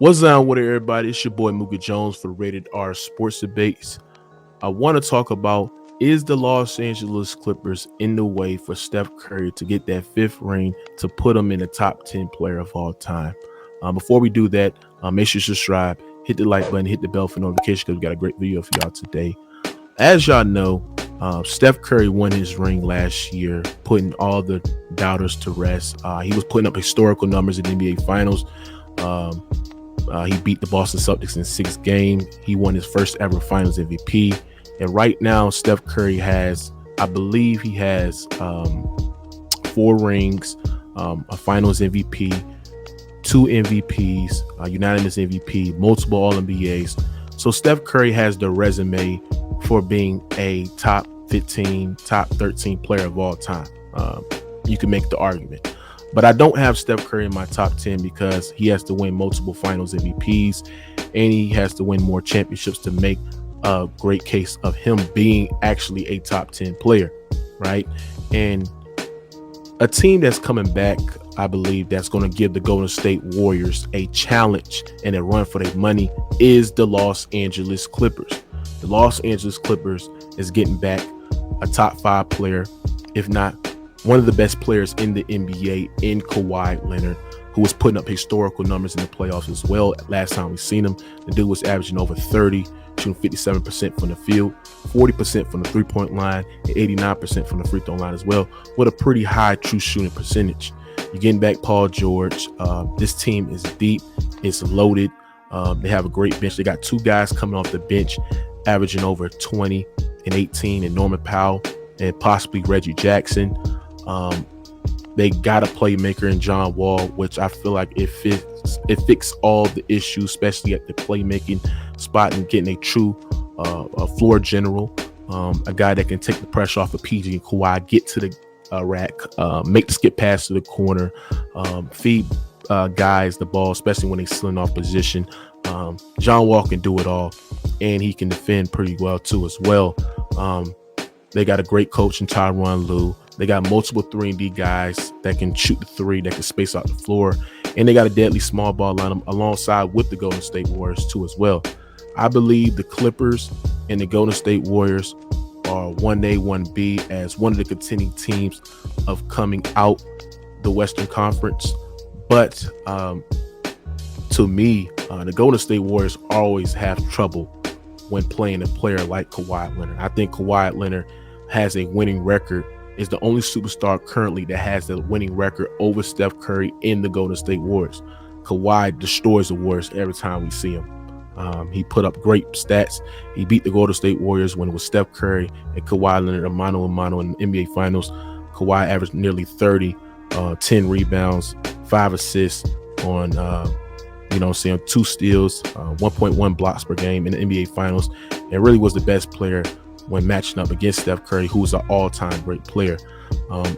What's on with it, everybody? It's your boy Mookie Jones for Rated R Sports Debates. I want to talk about, is the Los Angeles Clippers in the way for Steph Curry to get that fifth ring to put him in the top 10 player of all time? Before we do that, make sure you subscribe, hit the like button, hit the bell for notification because we got a great video for y'all today. As y'all know, Steph Curry won his ring last year, putting all the doubters to rest. He was putting up historical numbers in the NBA Finals. He beat the Boston Celtics in 6 games. He won his first ever Finals MVP. And right now, Steph Curry has, I believe he has 4 rings, a Finals MVP, 2 MVPs, unanimous MVP, multiple All-NBAs. So Steph Curry has the resume for being a top 15, top 13 player of all time. You can make the argument. But I don't have Steph Curry in my top 10 because he has to win multiple Finals MVPs and he has to win more championships to make a great case of him being actually a top 10 player, right? And a team that's coming back, I believe, that's going to give the Golden State Warriors a challenge and a run for their money is the Los Angeles Clippers. The Los Angeles Clippers is getting back a top 5 player, if not one of the best players in the NBA in Kawhi Leonard, who was putting up historical numbers in the playoffs as well. Last time we seen him, the dude was averaging over 30, shooting 57% from the field, 40% from the three-point line, and 89% from the free throw line as well, with a pretty high true shooting percentage. You're getting back Paul George. This team is deep. It's loaded. They have a great bench. They got 2 guys coming off the bench, averaging over 20 and 18, and Norman Powell and possibly Reggie Jackson. They got a playmaker in John Wall, which I feel like it fixed all the issues, especially at the playmaking spot and getting a true floor general, a guy that can take the pressure off of PG and Kawhi, get to the rack, make the skip pass to the corner, feed guys the ball, especially when they're stealing off position. John Wall can do it all, and he can defend pretty well too as well. They got a great coach in Tyronn Lue. They got multiple 3-and-D guys that can shoot the 3, that can space out the floor. And they got a deadly small ball lineup alongside with the Golden State Warriors too as well. I believe the Clippers and the Golden State Warriors are 1A, 1B as one of the contending teams of coming out the Western Conference. But to me, the Golden State Warriors always have trouble when playing a player like Kawhi Leonard. I think Kawhi Leonard has a winning record, is the only superstar currently that has the winning record over Steph Curry in the Golden State Warriors. Kawhi destroys the Warriors every time we see him. He put up great stats. He beat the Golden State Warriors when it was Steph Curry and Kawhi Leonard a mano a mano in the NBA Finals. Kawhi averaged nearly 30, 10 rebounds, 5 assists on 2 steals, 1.1 blocks per game in the NBA Finals, and really was the best player when matching up against Steph Curry, who is an all-time great player.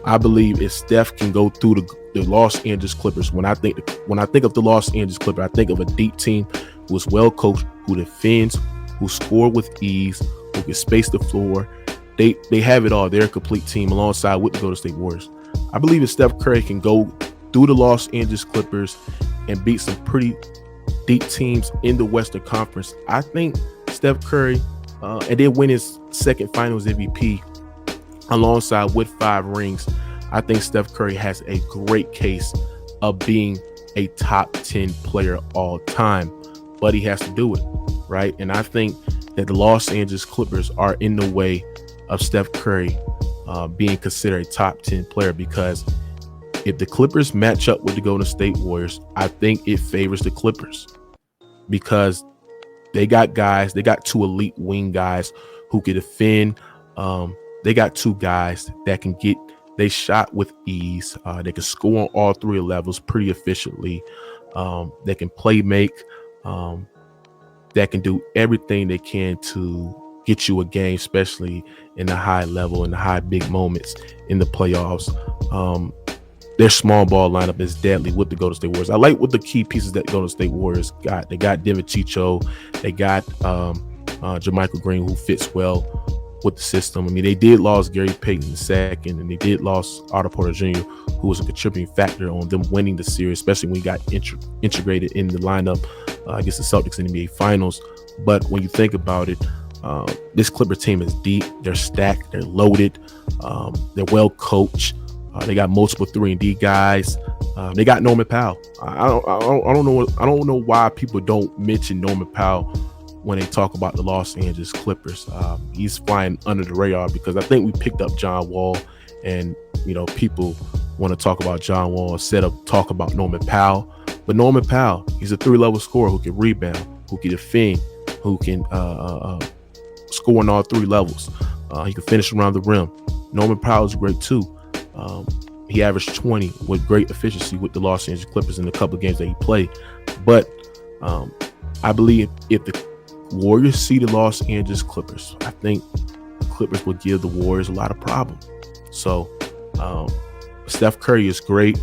I believe if Steph can go through the Los Angeles Clippers, when I think of the Los Angeles Clippers, I think of a deep team who is well coached, who defends, who score with ease, who can space the floor. They have it all. They're a complete team alongside with the Golden State Warriors. I believe if Steph Curry can go through the Los Angeles Clippers and beat some pretty deep teams in the Western Conference, I think Steph Curry and then win his second Finals MVP alongside with 5 rings. I think Steph Curry has a great case of being a top 10 player all time, but he has to do it, right? And I think that the Los Angeles Clippers are in the way of Steph Curry being considered a top 10 player, because if the Clippers match up with the Golden State Warriors, I think it favors the Clippers because they got guys, they got 2 elite wing guys who can defend. They got 2 guys that can get they shot with ease. They can score on all 3 levels pretty efficiently. They can play make. That can do everything they can to get you a game, especially in the high level and the high big moments in the playoffs. Their small ball lineup is deadly with the Golden State Warriors. I like what the key pieces that Golden State Warriors got. They got David Chicho. They got JaMychal Green, who fits well with the system. I mean, they did lose Gary Payton II, and they did lose Otto Porter Jr., who was a contributing factor on them winning the series, especially when he got integrated in the lineup against the Celtics in the NBA Finals. But when you think about it, this Clipper team is deep. They're stacked. They're loaded. They're well coached. They got multiple 3-and-D guys. They got Norman Powell. I don't know why people don't mention Norman Powell when they talk about the Los Angeles Clippers. He's flying under the radar because I think we picked up John Wall, and people want to talk about John Wall instead of talk about Norman Powell. But Norman Powell, he's a 3-level scorer who can rebound, who can defend, who can score on all 3 levels. He can finish around the rim. Norman Powell is great too. He averaged 20 with great efficiency with the Los Angeles Clippers in a couple of games that he played. But I believe if the Warriors see the Los Angeles Clippers, I think the Clippers would give the Warriors a lot of problems. So Steph Curry is great.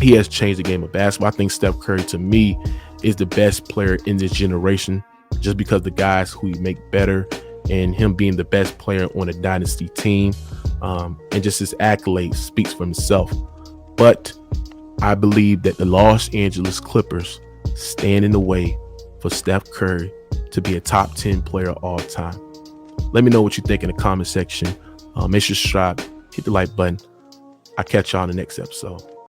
He has changed the game of basketball. I think Steph Curry, to me, is the best player in this generation, just because the guys who he make better and him being the best player on a dynasty team, and just his accolades speaks for himself. But I believe that the Los Angeles Clippers stand in the way for Steph Curry to be a top 10 player all time. Let me know what you think in the comment section. Make sure to subscribe, hit the like button. I'll catch y'all in the next episode.